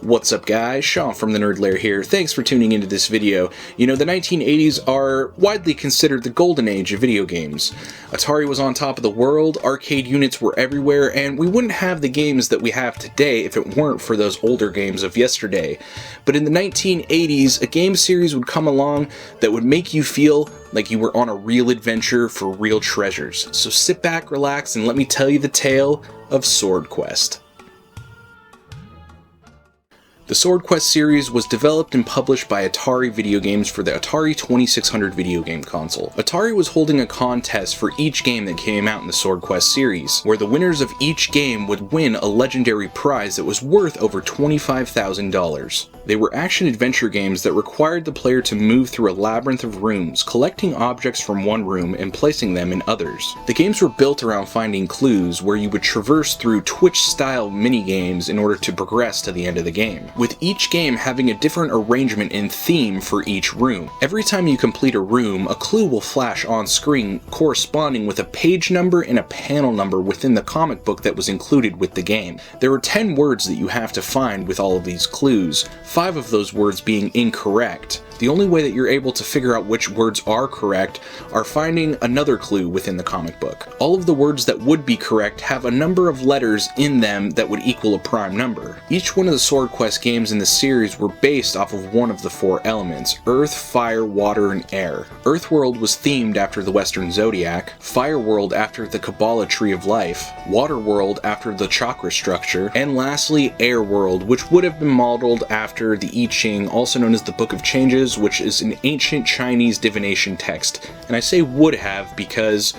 What's up guys, Sean from the Nerd Lair here. Thanks for tuning into this video. You know, the 1980s are widely considered the golden age of video games. Atari was on top of the world, arcade units were everywhere, and we wouldn't have the games that we have today if it weren't for those older games of yesterday. But in the 1980s, a game series would come along that would make you feel like you were on a real adventure for real treasures. So sit back, relax, and let me tell you the tale of Swordquest. The Swordquest series was developed and published by Atari Video Games for the Atari 2600 video game console. Atari was holding a contest for each game that came out in the Swordquest series, where the winners of each game would win a legendary prize that was worth over $25,000. They were action-adventure games that required the player to move through a labyrinth of rooms, collecting objects from one room and placing them in others. The games were built around finding clues, where you would traverse through Twitch-style mini-games in order to progress to the end of the game, with each game having a different arrangement and theme for each room. Every time you complete a room, a clue will flash on screen corresponding with a page number and a panel number within the comic book that was included with the game. There are 10 words that you have to find with all of these clues, 5 of those words being incorrect. The only way that you're able to figure out which words are correct are finding another clue within the comic book. All of the words that would be correct have a number of letters in them that would equal a prime number. Each one of the Swordquest games in the series were based off of one of the 4 elements: Earth, Fire, Water, and Air. Earthworld was themed after the Western Zodiac, Fireworld after the Kabbalah Tree of Life, Waterworld after the chakra structure, and lastly Airworld, which would have been modeled after the I Ching, also known as the Book of Changes, which is an ancient Chinese divination text. And I say would have because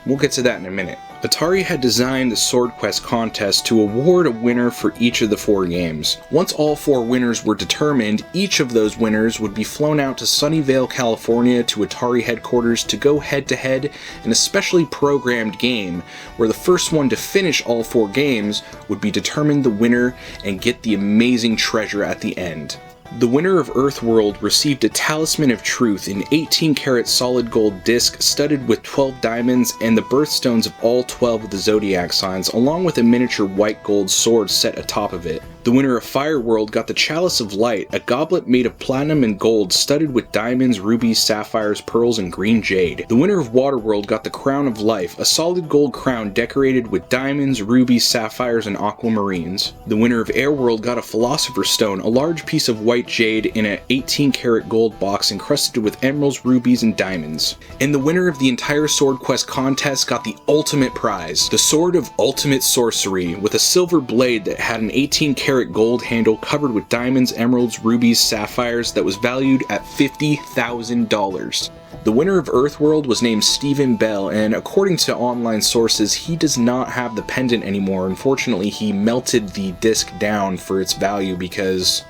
we'll get to that in a minute. Atari had designed the Swordquest contest to award a winner for each of the 4 games. Once all 4 winners were determined, each of those winners would be flown out to Sunnyvale, California to Atari headquarters to go head-to-head in a specially programmed game, where the first one to finish all 4 games would be determined the winner and get the amazing treasure at the end. The winner of Earthworld received a Talisman of Truth, an 18-karat solid gold disc studded with 12 diamonds and the birthstones of all 12 of the zodiac signs, along with a miniature white gold sword set atop of it. The winner of Fireworld got the Chalice of Light, a goblet made of platinum and gold studded with diamonds, rubies, sapphires, pearls, and green jade. The winner of Waterworld got the Crown of Life, a solid gold crown decorated with diamonds, rubies, sapphires, and aquamarines. The winner of Airworld got a Philosopher's Stone, a large piece of white jade in an 18-karat gold box encrusted with emeralds, rubies, and diamonds. And the winner of the entire Swordquest contest got the ultimate prize, the Sword of Ultimate Sorcery, with a silver blade that had an 18-karat gold handle covered with diamonds, emeralds, rubies, sapphires that was valued at $50,000. The winner of Earthworld was named Stephen Bell, and according to online sources, he does not have the pendant anymore. Unfortunately, he melted the disc down for its value because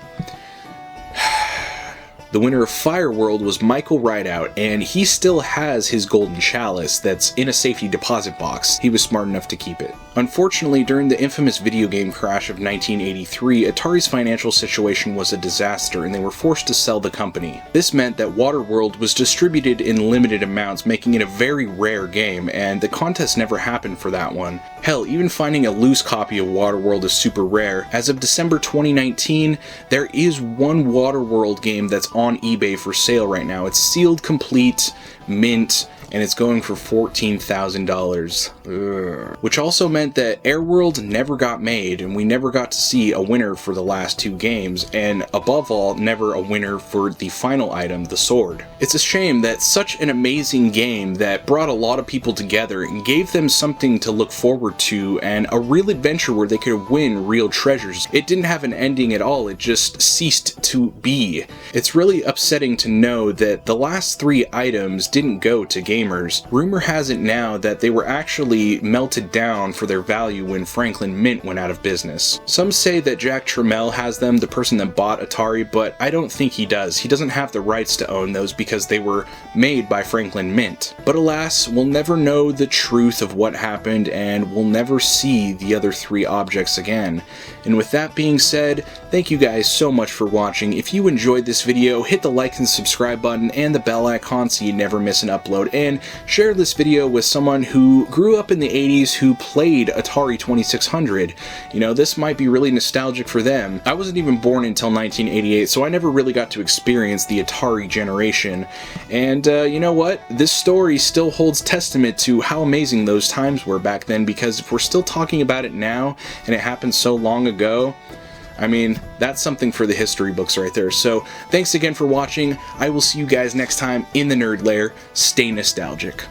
the winner of Fireworld was Michael Rideout, and he still has his golden chalice that's in a safety deposit box. He was smart enough to keep it. Unfortunately, during the infamous video game crash of 1983, Atari's financial situation was a disaster and they were forced to sell the company. This meant that Waterworld was distributed in limited amounts, making it a very rare game, and the contest never happened for that one. Hell, even finding a loose copy of Waterworld is super rare. As of December 2019, there is one Waterworld game that's on eBay for sale right now. It's sealed complete, mint, and it's going for $14,000. Which also meant that Airworld never got made, and we never got to see a winner for the last 2 games, and above all, never a winner for the final item, the sword. It's a shame that such an amazing game that brought a lot of people together and gave them something to look forward to and a real adventure where they could win real treasures. It didn't have an ending at all, it just ceased to be. It's really upsetting to know that the last 3 items didn't go to gamers. Rumor has it now that they were actually melted down for their value when Franklin Mint went out of business. Some say that Jack Tramiel has them, the person that bought Atari, but I don't think he does. He doesn't have the rights to own those because they were made by Franklin Mint. But alas, we'll never know the truth of what happened, and we'll never see the other 3 objects again. And with that being said, thank you guys so much for watching. If you enjoyed this video, video, hit the like and subscribe button and the bell icon so you never miss an upload, and share this video with someone who grew up in the 80s who played Atari 2600. You know, this might be really nostalgic for them. I wasn't even born until 1988, so I never really got to experience the Atari generation. And you know what? This story still holds testament to how amazing those times were back then, because if we're still talking about it now and it happened so long ago, I mean, that's something for the history books right there. So thanks again for watching. I will see you guys next time in the Nerd Lair. Stay nostalgic.